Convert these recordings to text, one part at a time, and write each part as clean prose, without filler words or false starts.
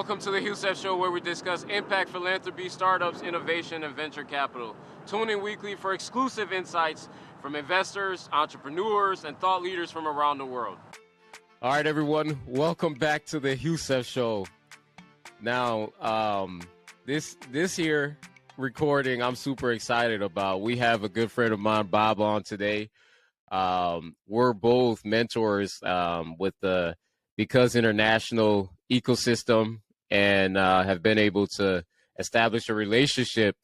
Welcome to the Hue Seth Show, where we discuss impact, philanthropy, startups, innovation, and venture capital. Tune in weekly for exclusive insights from investors, entrepreneurs, and thought leaders from around the world. All right, everyone, welcome back to the Hue Seth Show. Now, this here recording, I'm super excited about. We have a good friend of mine, Bob, on today. We're both mentors with the Because International ecosystem and have been able to establish a relationship.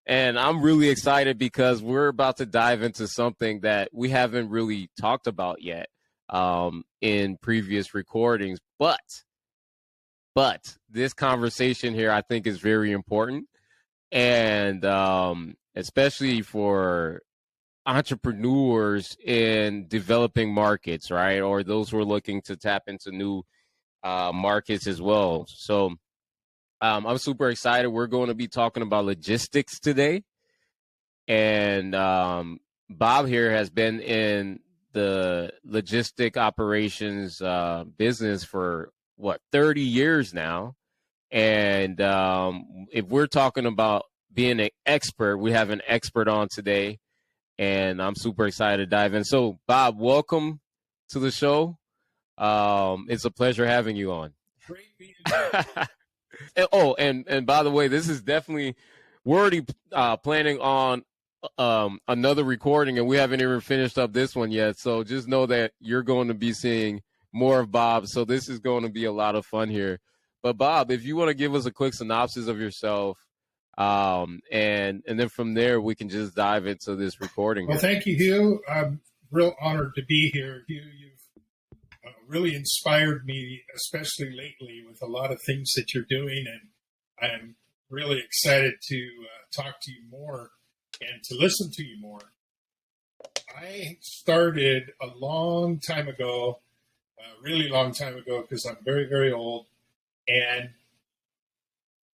And I'm really excited because we're about to dive into something that we haven't really talked about yet in previous recordings. But this conversation here, I think, is very important. And especially for entrepreneurs in developing markets, right? Or those who are looking to tap into new markets as well. So I'm super excited. We're going to be talking about logistics today. And Bob here has been in the logistic operations business for, 30 years now. And if we're talking about being an expert, we have an expert on today. And I'm super excited to dive in. So, Bob, welcome to the show. It's a pleasure having you on. Great being here. and by the way, this is definitely, we're already planning on another recording, and we haven't even finished up this one yet. So just know that you're going to be seeing more of Bob. So this is going to be a lot of fun here. But Bob, if you want to give us a quick synopsis of yourself, and then from there we can just dive into this recording. Well, thank you, Hugh. I'm real honored to be here. Hugh, you've really inspired me, especially lately, with a lot of things that you're doing, and I'm really excited to talk to you more and to listen to you more. I started a long time ago, a really long time ago, because I'm very, very old, and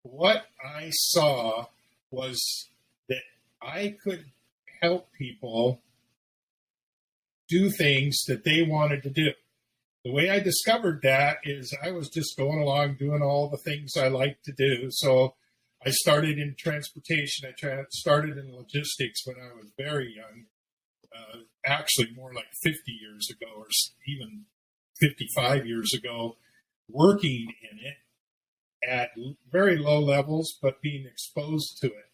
what I saw was that I could help people do things that they wanted to do. The way I discovered that is I was just going along doing all the things I like to do. So I started in transportation. I started in logistics when I was very young, actually more like 50 years ago or even 55 years ago, working in it at very low levels, but being exposed to it.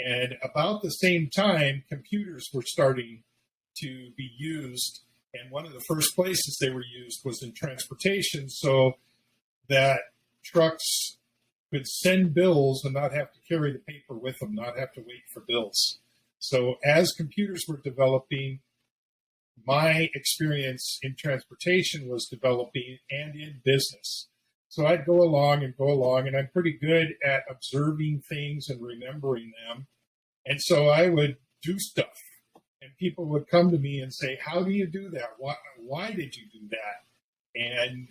And about the same time, computers were starting to be used. And one of the first places they were used was in transportation, so that trucks could send bills and not have to carry the paper with them, not have to wait for bills. So as computers were developing, my experience in transportation was developing and in business. So I'd go along, and I'm pretty good at observing things and remembering them. And so I would do stuff. And people would come to me and say, how do you do that? Why did you do that? And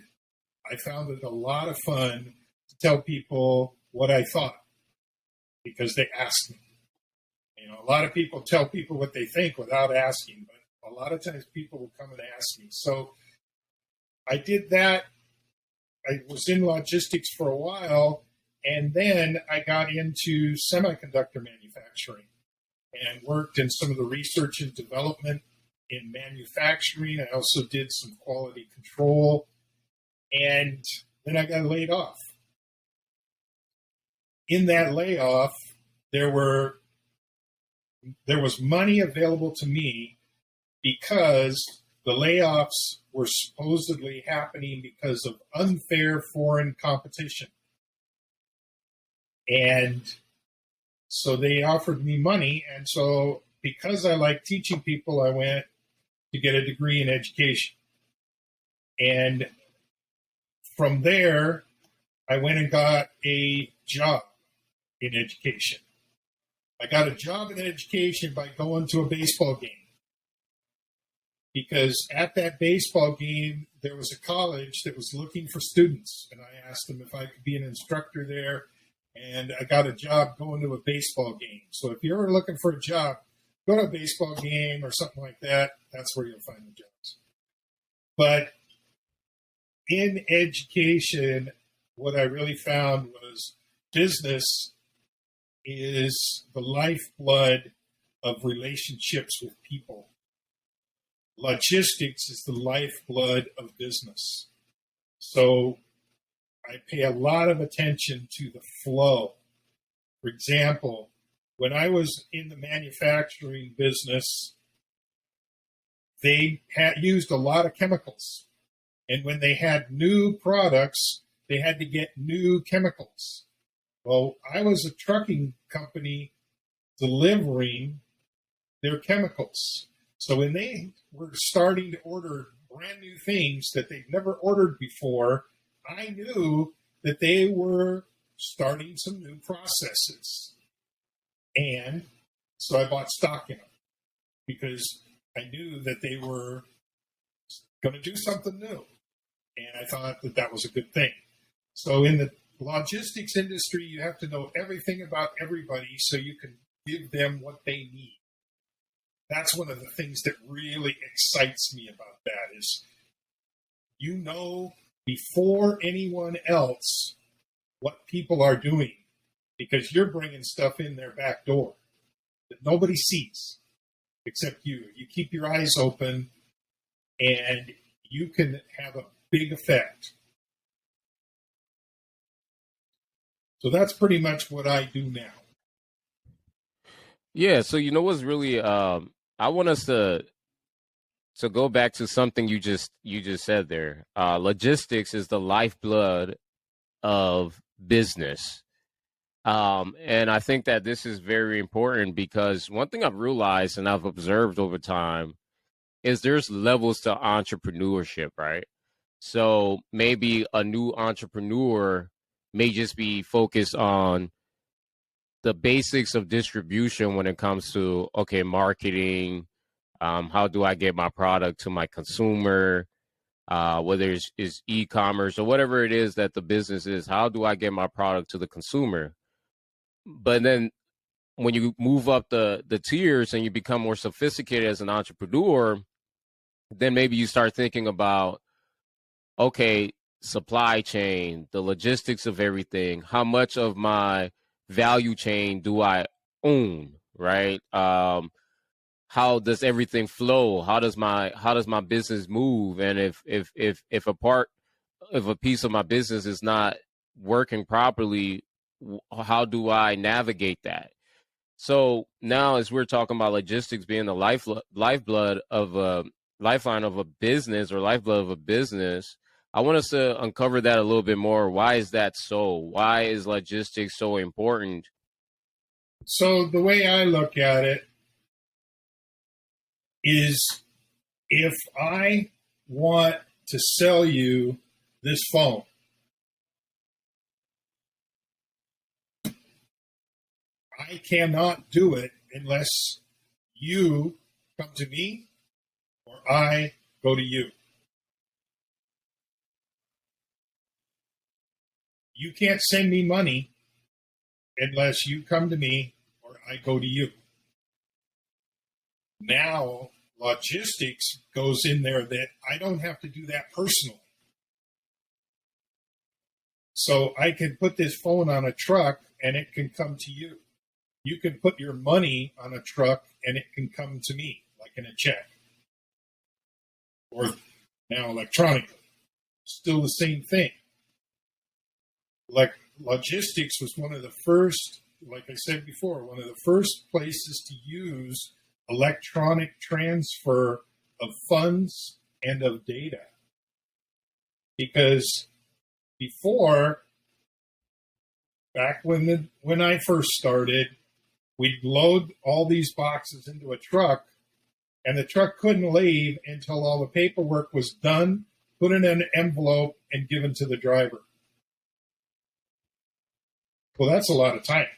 I found it a lot of fun to tell people what I thought because they asked me. You know, a lot of people tell people what they think without asking, but a lot of times people will come and ask me. So I did that. I was in logistics for a while, and then I got into semiconductor manufacturing and worked in some of the research and development in manufacturing. I also did some quality control, and then I got laid off. In that layoff, there was money available to me because the layoffs were supposedly happening because of unfair foreign competition. And so they offered me money. And so because I like teaching people, I went to get a degree in education. And from there, I went and got a job in education. I got a job in education by going to a baseball game. Because at that baseball game, there was a college that was looking for students. And I asked them if I could be an instructor there. And I got a job going to a baseball game. So if you're ever looking for a job, go to a baseball game or something like that. That's where you'll find the jobs. But in education, what I really found was business is the lifeblood of relationships with people. Logistics is the lifeblood of business. So I pay a lot of attention to the flow. For example, when I was in the manufacturing business, they used a lot of chemicals. And when they had new products, they had to get new chemicals. Well, I was a trucking company delivering their chemicals. So when they were starting to order brand new things that they'd never ordered before, I knew that they were starting some new processes. And so I bought stock in them because I knew that they were going to do something new. And I thought that that was a good thing. So in the logistics industry, you have to know everything about everybody so you can give them what they need. That's one of the things that really excites me about that is you know before anyone else what people are doing because you're bringing stuff in their back door that nobody sees except you. You keep your eyes open and you can have a big effect. So that's pretty much what I do now. Yeah. So what's really I want us to go back to something you just said there. Logistics is the lifeblood of business. And I think that this is very important because one thing I've realized and I've observed over time is there's levels to entrepreneurship, right? So maybe a new entrepreneur may just be focused on the basics of distribution when it comes to, okay, marketing. How do I get my product to my consumer? Whether it's e-commerce or whatever it is that the business is, how do I get my product to the consumer? But then when you move up the tiers and you become more sophisticated as an entrepreneur, then maybe you start thinking about, okay, supply chain, the logistics of everything. How much of my value chain do I own, right? How does everything flow? How does my business move? And if a part if a piece of my business is not working properly, how do I navigate that? So now, as we're talking about logistics being the lifeblood of a lifeline of a business or lifeblood of a business, I want us to uncover that a little bit more. Why is that so? Why is logistics so important? So the way I look at it is if I want to sell you this phone, I cannot do it unless you come to me or I go to you. You can't send me money unless you come to me or I go to you. Now, logistics goes in there that I don't have to do that personally. So I can put this phone on a truck and it can come to you. You can put your money on a truck and it can come to me, like in a check. Or now electronically. Still the same thing. Like logistics was one of the first, like I said before, one of the first places to use electronic transfer of funds and of data. Because before, back when I first started, we'd load all these boxes into a truck, and the truck couldn't leave until all the paperwork was done, put in an envelope, and given to the driver. Well, that's a lot of time.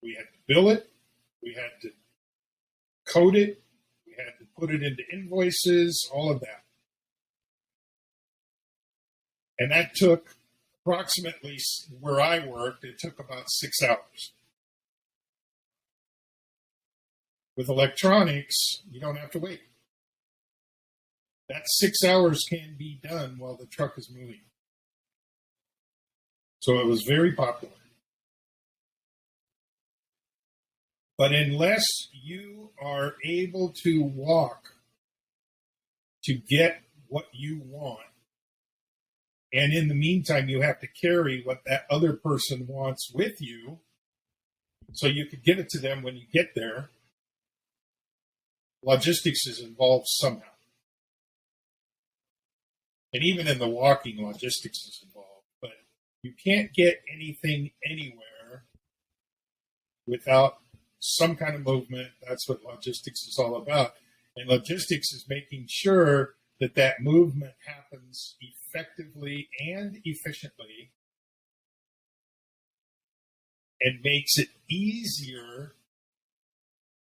We had to bill it, we had to code it, we had to put it into invoices, all of that. And that took approximately, where I worked, it took about 6 hours. With electronics, you don't have to wait. That 6 hours can be done while the truck is moving. So it was very popular. But unless you are able to walk to get what you want, and in the meantime, you have to carry what that other person wants with you so you could give it to them when you get there, logistics is involved somehow. And even in the walking, logistics is involved. But you can't get anything anywhere without some kind of movement. That's what logistics is all about. And logistics is making sure that that movement happens effectively and efficiently and makes it easier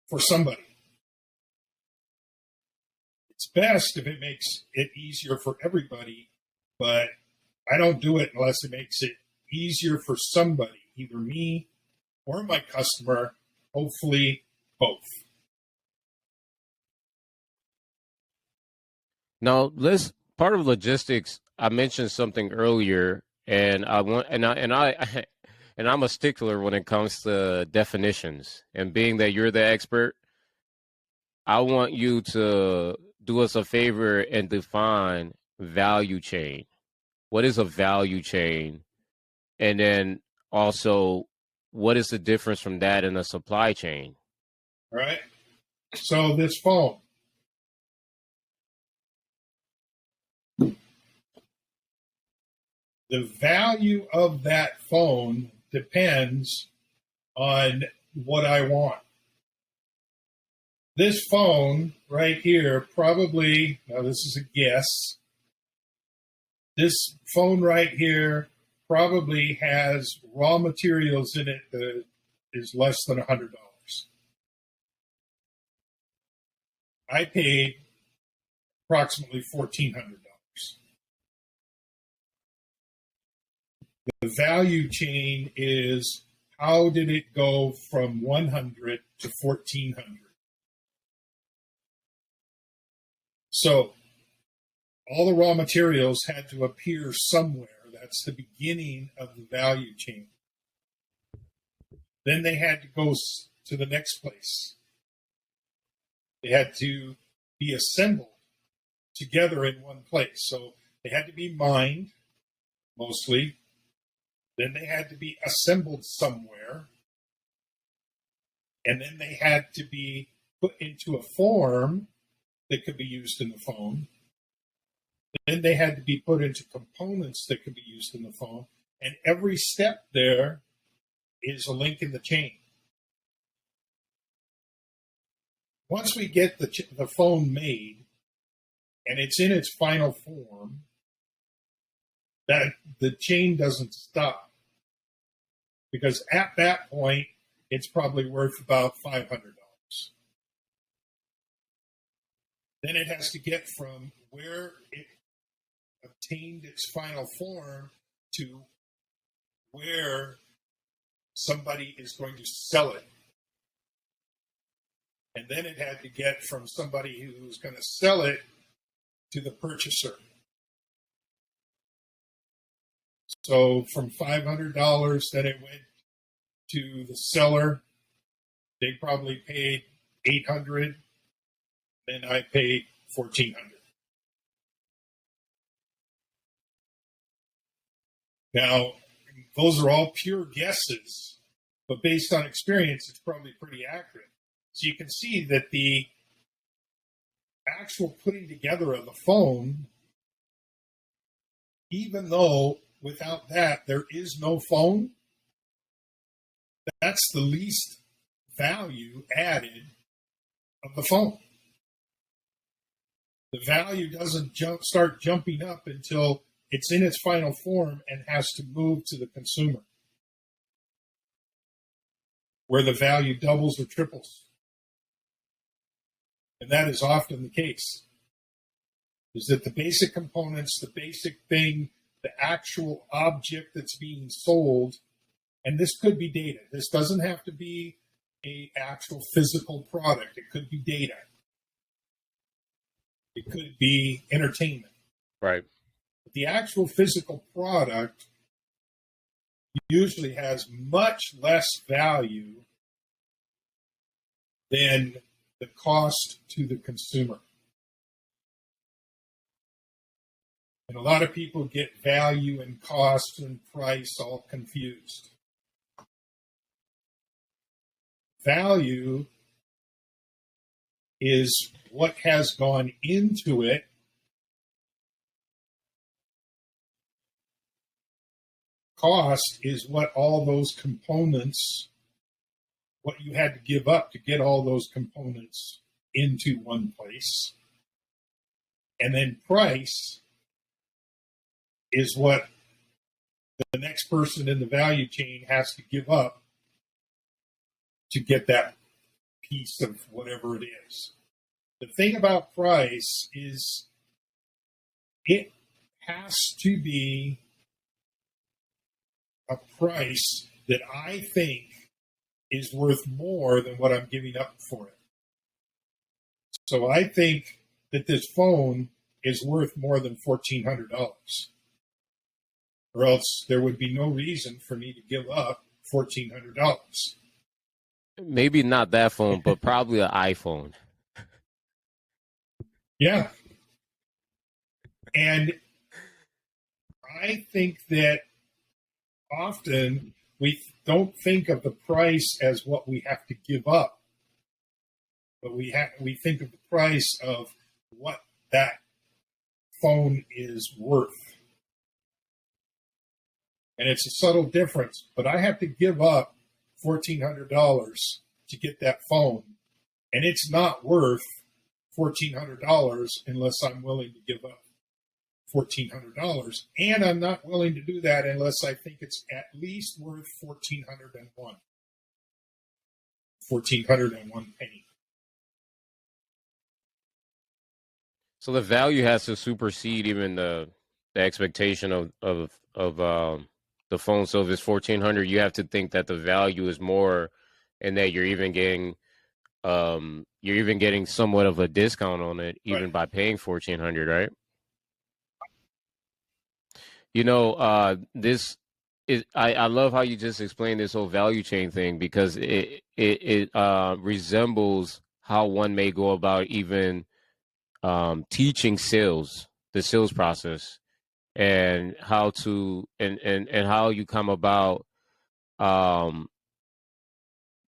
for somebody. It's best if it makes it easier for everybody, but I don't do it unless it makes it easier for somebody, either me or my customer, hopefully both. Now, let's part of logistics. I mentioned something earlier, and I want and I and I'm a stickler when it comes to definitions. And being that you're the expert, I want you to do us a favor and define value chain. What is a value chain? And then also, what is the difference from that in a supply chain? All right. So this phone, the value of that phone depends on what I want. This phone right here, probably, now this is a guess, this phone right here probably has raw materials in it that is less than $100. I paid approximately $1,400. The value chain is how did it go from 100 to 1,400? So all the raw materials had to appear somewhere. That's the beginning of the value chain. Then they had to go to the next place. They had to be assembled together in one place. So they had to be mined, mostly. Then they had to be assembled somewhere. And then they had to be put into a form that could be used in the phone. Then they had to be put into components that could be used in the phone. And every step there is a link in the chain. Once we get the phone made and it's in its final form, that the chain doesn't stop. Because at that point, it's probably worth about $500. Then it has to get from where it obtained its final form to where somebody is going to sell it. And then it had to get from somebody who's going to sell it to the purchaser. So from $500, then it went to the seller. They probably paid $800. Then I paid $1,400. Now, those are all pure guesses, but based on experience, it's probably pretty accurate. So you can see that the actual putting together of the phone, even though without that there is no phone, that's the least value added of the phone. The value doesn't start jumping up until it's in its final form and has to move to the consumer, where the value doubles or triples. And that is often the case, is that the basic components, the basic thing, the actual object that's being sold, and this could be data. This doesn't have to be an actual physical product. It could be data. It could be entertainment. Right. The actual physical product usually has much less value than the cost to the consumer. And a lot of people get value and cost and price all confused. Value is what has gone into it. Cost is what all those components, what you had to give up to get all those components into one place. And then price is what the next person in the value chain has to give up to get that piece of whatever it is. The thing about price is it has to be a price that I think is worth more than what I'm giving up for it. So I think that this phone is worth more than $1,400. Or else there would be no reason for me to give up $1,400. Maybe not that phone, but probably an iPhone. Yeah. And I think that often we don't think of the price as what we have to give up, but we think of the price of what that phone is worth. And it's a subtle difference, but I have to give up $1,400 to get that phone. And it's not worth $1,400 unless I'm willing to give up $1,400. And I'm not willing to do that unless I think it's at least worth $1,401 penny. So the value has to supersede even the expectation of the phone. So if it's $1,400, you have to think that the value is more, and that you're even getting somewhat of a discount on it, even Right. by paying $1,400, right? You know, this is I love how you just explained this whole value chain thing, because it resembles how one may go about even teaching sales, the sales process, and how to and how you come about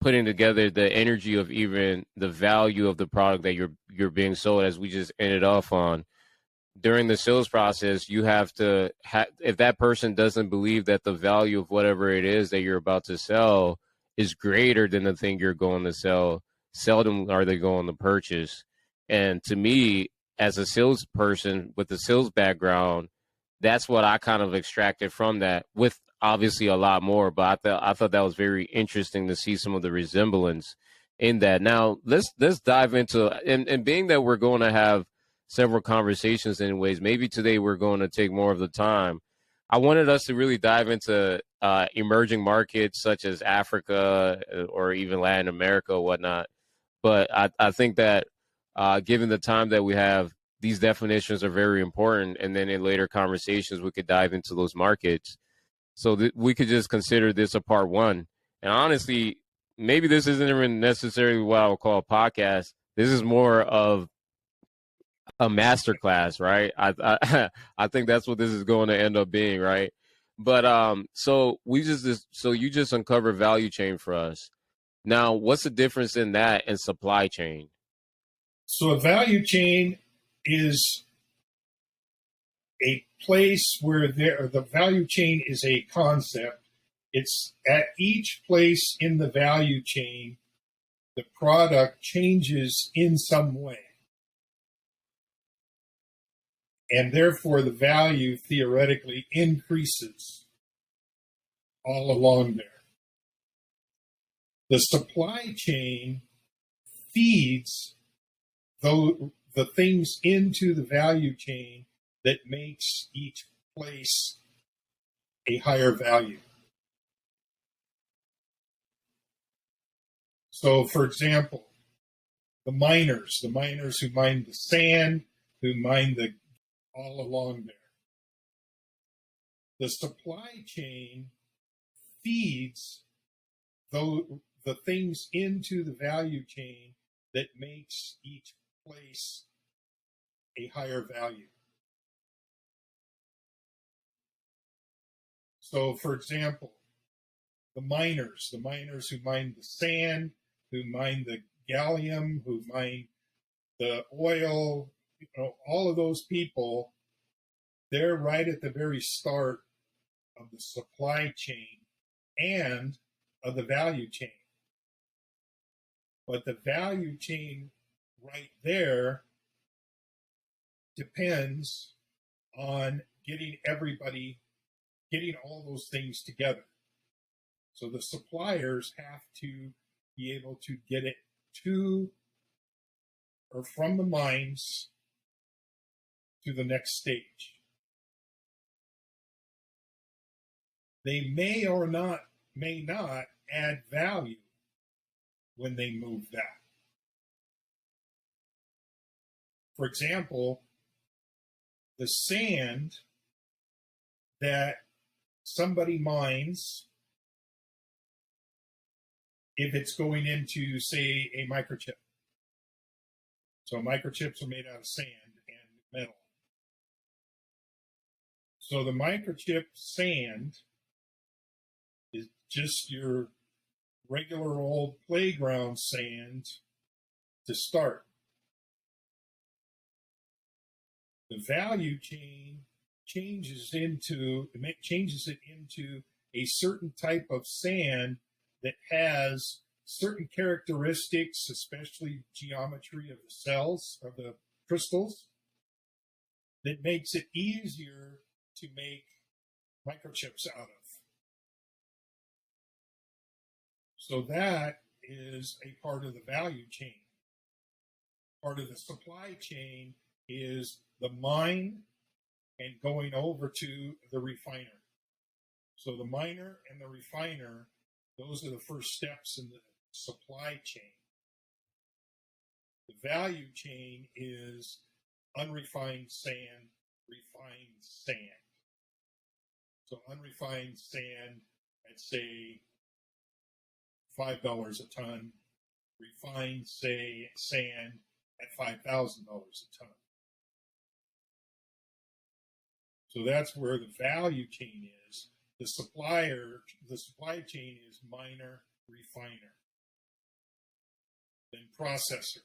putting together the energy of even the value of the product that you're being sold, as we just ended off on. During the sales process, you have to if that person doesn't believe that the value of whatever it is that you're about to sell is greater than the thing you're going to sell, seldom are they going to purchase. And to me, as a salesperson with a sales background, that's what I kind of extracted from that, with obviously a lot more. But I thought that was very interesting to see some of the resemblance in that. Now let's dive into, and being that we're going to have several conversations anyways, maybe today we're going to take more of the time. I wanted us to really dive into emerging markets such as Africa or even Latin America or whatnot. But I think that given the time that we have, these definitions are very important. And then in later conversations, we could dive into those markets. So we could just consider this a part one. And honestly, maybe this isn't even necessarily what I would call a podcast. This is more of a masterclass, right? I think that's what this is going to end up being, right? But so you just uncovered value chain for us. Now, what's the difference in that and supply chain? So a value chain is a place where the value chain is a concept. It's at each place in the value chain, the product changes in some way. And therefore, the value theoretically increases all along there. The supply chain feeds the things into the value chain that makes each place a higher value. So, for example, the miners who mine the sand, who mine all along there. The supply chain feeds the things into the value chain that makes each place a higher value. So, for example, the miners who mine the sand, who mine the gallium, who mine the oil, all of those people, they're right at the very start of the supply chain and of the value chain. But the value chain right there depends on getting all those things together. So the suppliers have to be able to get it to or from the mines to the next stage. They may not add value when they move that. For example, the sand that somebody mines, if it's going into, say, a microchip. So microchips are made out of sand and metal. So the microchip sand is just your regular old playground sand to start. The value chain changes it into a certain type of sand that has certain characteristics, especially geometry of the cells, of the crystals, that makes it easier to make microchips out of. So that is a part of the value chain. Part of the supply chain is the mine and going over to the refiner. So the miner and the refiner, those are the first steps in the supply chain. The value chain is unrefined sand, refined sand. So unrefined sand at, say, $5 a ton, refined, say, sand at $5,000 a ton. So that's where the value chain is. The supply chain is miner, refiner, then processor.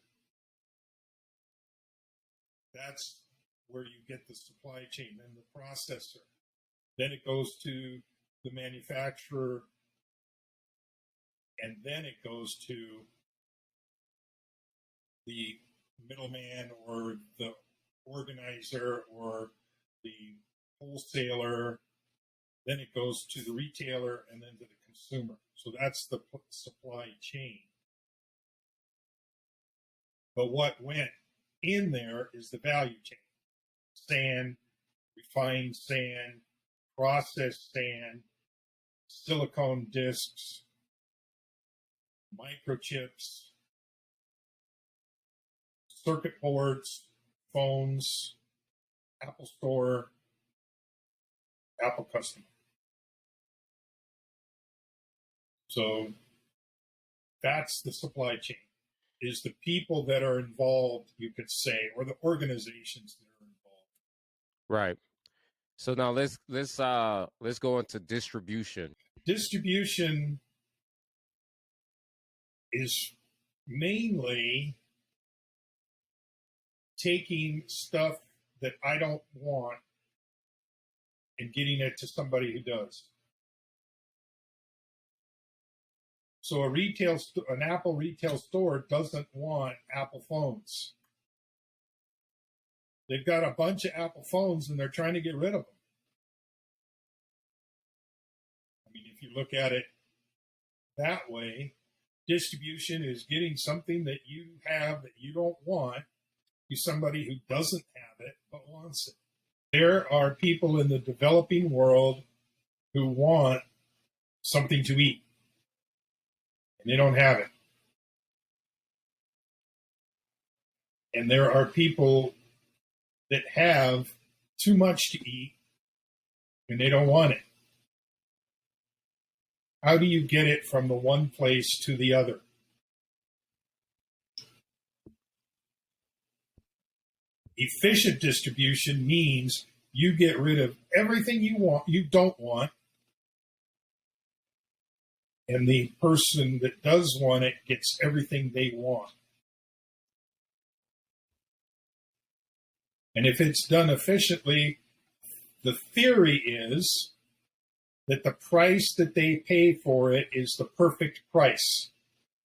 That's where you get the supply chain, then the processor. Then it goes to the manufacturer, and then it goes to the middleman or the organizer or the wholesaler. Then it goes to the retailer and then to the consumer. So that's the supply chain. But what went in there is the value chain. Sand, refined sand, processed sand, silicone discs, microchips, circuit boards, phones, Apple Store, Apple customer. So that's the supply chain, is the people that are involved, you could say, or the organizations that are involved. Right. So now let's go into distribution. Distribution is mainly taking stuff that I don't want and getting it to somebody who does. So an Apple retail store doesn't want Apple phones. They've got a bunch of Apple phones and they're trying to get rid of them. I mean, if you look at it that way, distribution is getting something that you have that you don't want to somebody who doesn't have it but wants it. There are people in the developing world who want something to eat, and they don't have it. And there are people that have too much to eat, and they don't want it. how do you get it from the one place to the other? Efficient distribution means you get rid of everything you don't want, and the person that does want it gets everything they want. And if it's done efficiently, the theory is that the price that they pay for it is the perfect price,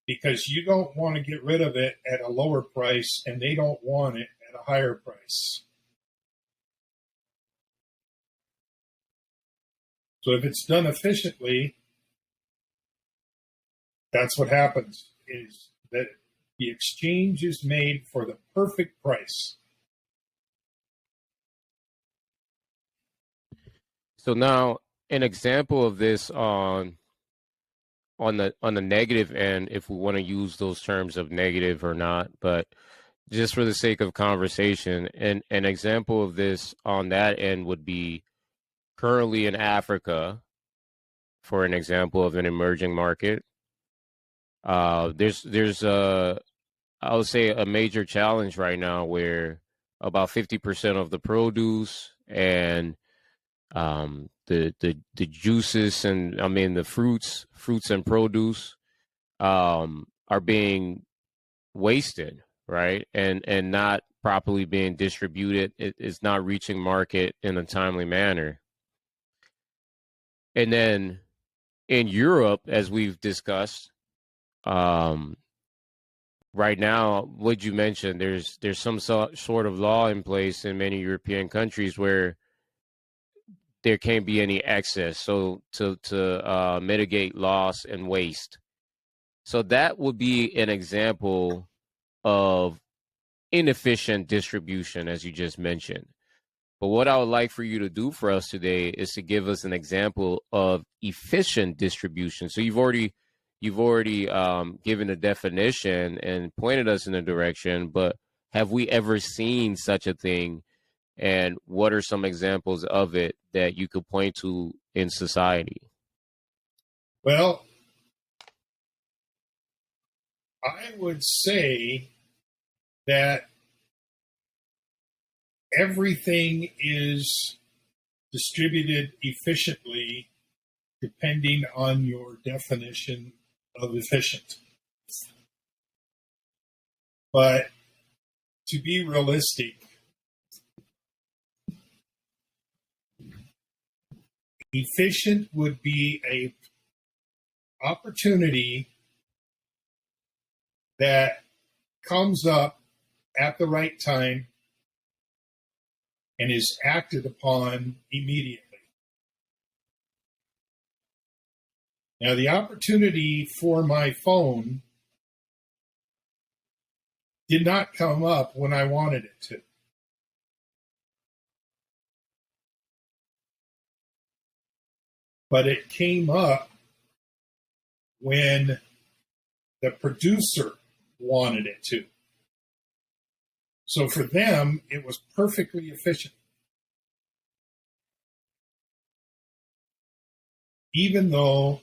because you don't want to get rid of it at a lower price and they don't want it at a higher price. So if it's done efficiently, that's what happens, is that the exchange is made for the perfect price. So now an example of this on the negative end, if we want to use those terms of negative or not, but just for the sake of conversation, and an example of this on that end would be currently in Africa, for an example of an emerging market. There's I would say a major challenge right now where about 50% of the produce and the juices and I mean the fruits and produce are being wasted, right? And not properly being distributed. It's not reaching market in a timely manner. And then in Europe, as we've discussed, um, right now, what you mentioned, there's some sort of law in place in many European countries where there can't be any excess, so to mitigate loss and waste. So that would be an example of inefficient distribution, as you just mentioned. But what I would like for you to do for us today is to give us an example of efficient distribution. So you've already given a definition and pointed us in a direction, but have we ever seen such a thing? And what are some examples of it that you could point to in society? Well, I would say that everything is distributed efficiently depending on your definition of efficient. But to be realistic, efficient would be a opportunity that comes up at the right time and is acted upon immediately. Now, the opportunity for my phone did not come up when I wanted it to. But it came up when the producer wanted it to. So for them, it was perfectly efficient. Even though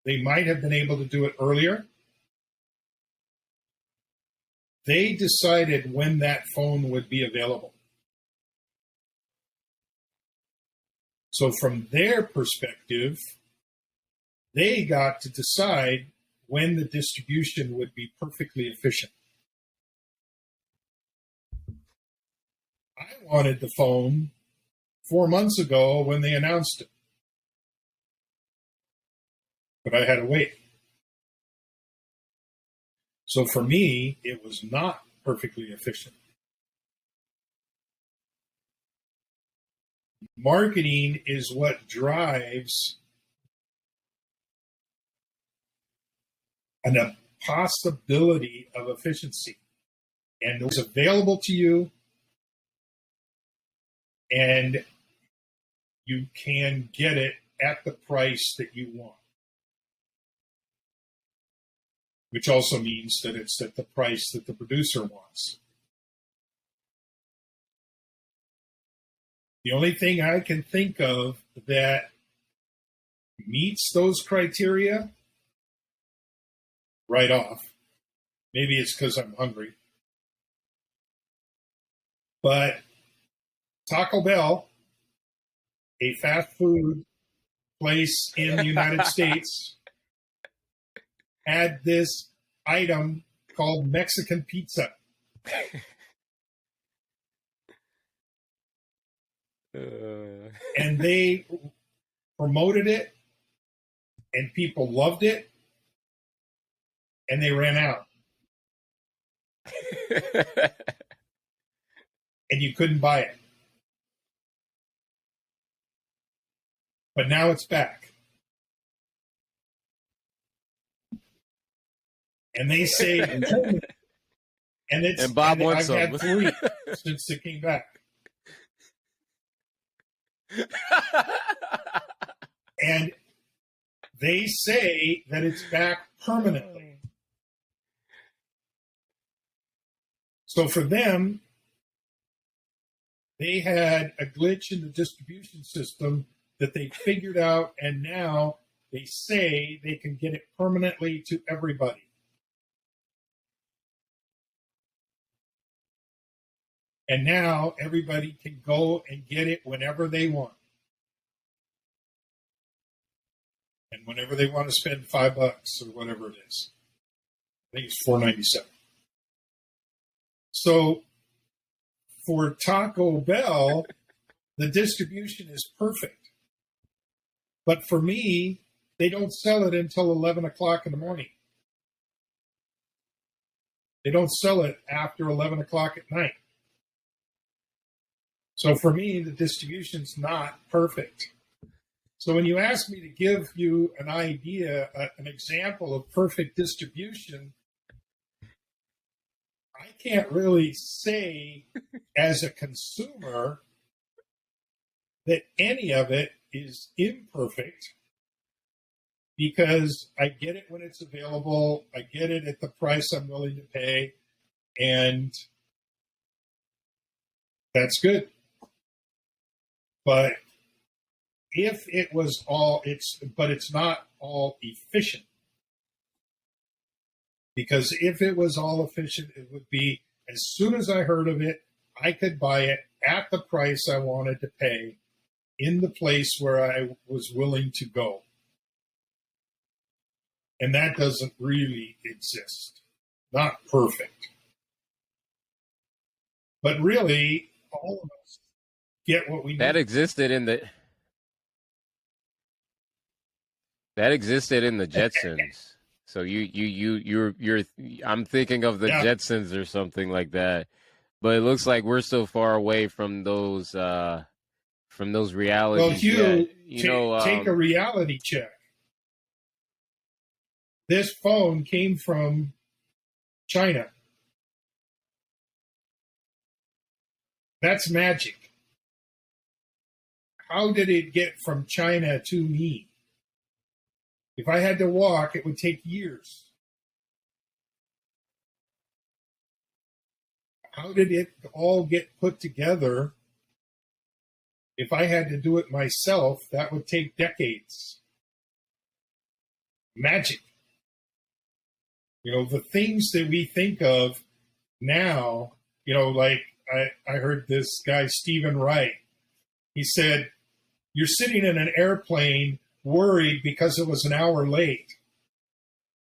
they might have been able to do it earlier, they decided when that phone would be available. So from their perspective, they got to decide when the distribution would be perfectly efficient. I wanted the phone 4 months ago when they announced it, but I had to wait. So for me, it was not perfectly efficient. Marketing is what drives a possibility of efficiency. And it's available to you, and you can get it at the price that you want. Which also means that it's at the price that the producer wants. The only thing I can think of that meets those criteria, right off. Maybe it's because I'm hungry. But Taco Bell, a fast food place in the United States, had this item called Mexican pizza. And they promoted it, and people loved it, and they ran out. And you couldn't buy it. But now it's back. And they say, and Bob wants I've had some 3 since it came back. And they say that it's back permanently. So for them, they had a glitch in the distribution system that they figured out, and now they say they can get it permanently to everybody. And now everybody can go and get it whenever they want. And whenever they want to spend $5 or whatever it is. I think it's $4.97. So for Taco Bell, the distribution is perfect. But for me, they don't sell it until 11 o'clock in the morning. They don't sell it after 11 o'clock at night. So for me, the distribution's not perfect. So when you ask me to give you an idea, an example of perfect distribution, I can't really say as a consumer that any of it is imperfect, because I get it when it's available, I get it at the price I'm willing to pay, and that's good. But if it was all, it's not all efficient. Because if it was all efficient, it would be, as soon as I heard of it, I could buy it at the price I wanted to pay in the place where I was willing to go. And that doesn't really exist. Not perfect. But really, all of us get what we need. That existed in the Jetsons. So you're I'm thinking of the Jetsons or something like that. But it looks like we're so far away from those realities. Well, Hugh, take a reality check. This phone came from China. That's magic. How did it get from China to me? If I had to walk, it would take years. How did it all get put together? If I had to do it myself, that would take decades. Magic. The things that we think of now, like I heard this guy, Stephen Wright. He said, you're sitting in an airplane worried because it was an hour late.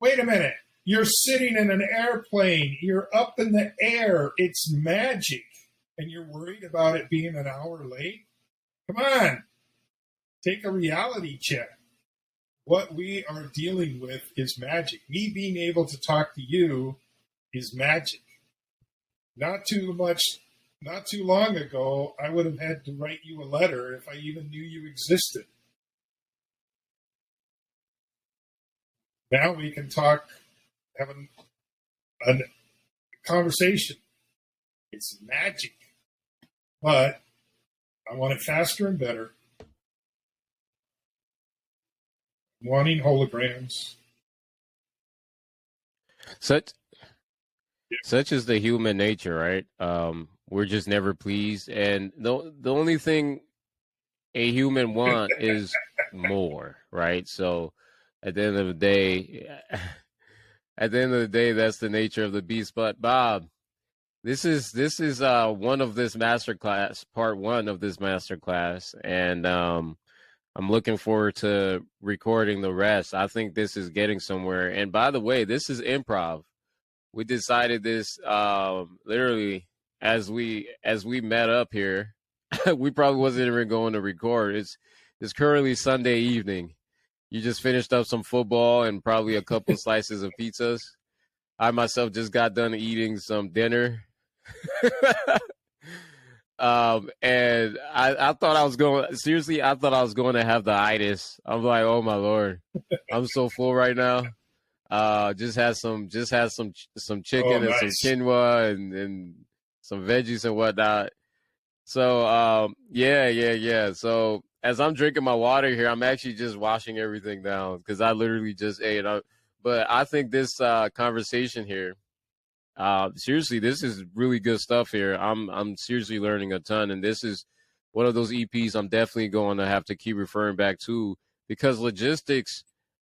Wait a minute. You're sitting in an airplane. You're up in the air. It's magic. And you're worried about it being an hour late? Come on. Take a reality check. What we are dealing with is magic. Me being able to talk to you is magic. Not too long ago, I would have had to write you a letter if I even knew you existed. Now we can talk, have a conversation. It's magic. But I want it faster and better. I'm wanting holograms. Such is the human nature, right? We're just never pleased, and the only thing a human want is more, right? So at the end of the day, that's the nature of the beast. But Bob, this is one of this masterclass, part one of this masterclass, and I'm looking forward to recording the rest. I think this is getting somewhere. And by the way, this is improv. We decided this literally as we met up here. We probably wasn't even going to record. It's currently Sunday evening. You just finished up some football and probably a couple slices of pizzas. I myself just got done eating some dinner. And I thought I was going, seriously, I thought I was going to have the itis. I'm like, oh my Lord, I'm so full right now. Just had some chicken and some Nice. quinoa and some veggies and whatnot. So yeah. So as I'm drinking my water here, I'm actually just washing everything down because I literally just ate. But I think this conversation here, seriously, this is really good stuff here. I'm seriously learning a ton, and this is one of those EPs I'm definitely going to have to keep referring back to because logistics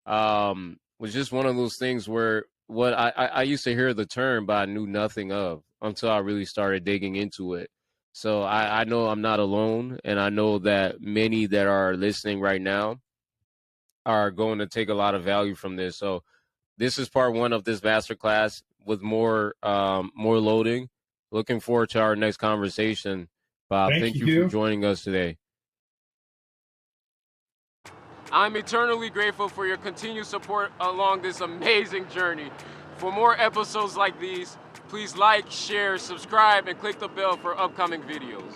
was just one of those things where what I used to hear the term, but I knew nothing of until I really started digging into it. So I know I'm not alone, and I know that many that are listening right now are going to take a lot of value from this. So this is part one of this masterclass with more loading. Looking forward to our next conversation. Bob, thank you for joining us today. I'm eternally grateful for your continued support along this amazing journey. For more episodes like these, please like, share, subscribe, and click the bell for upcoming videos.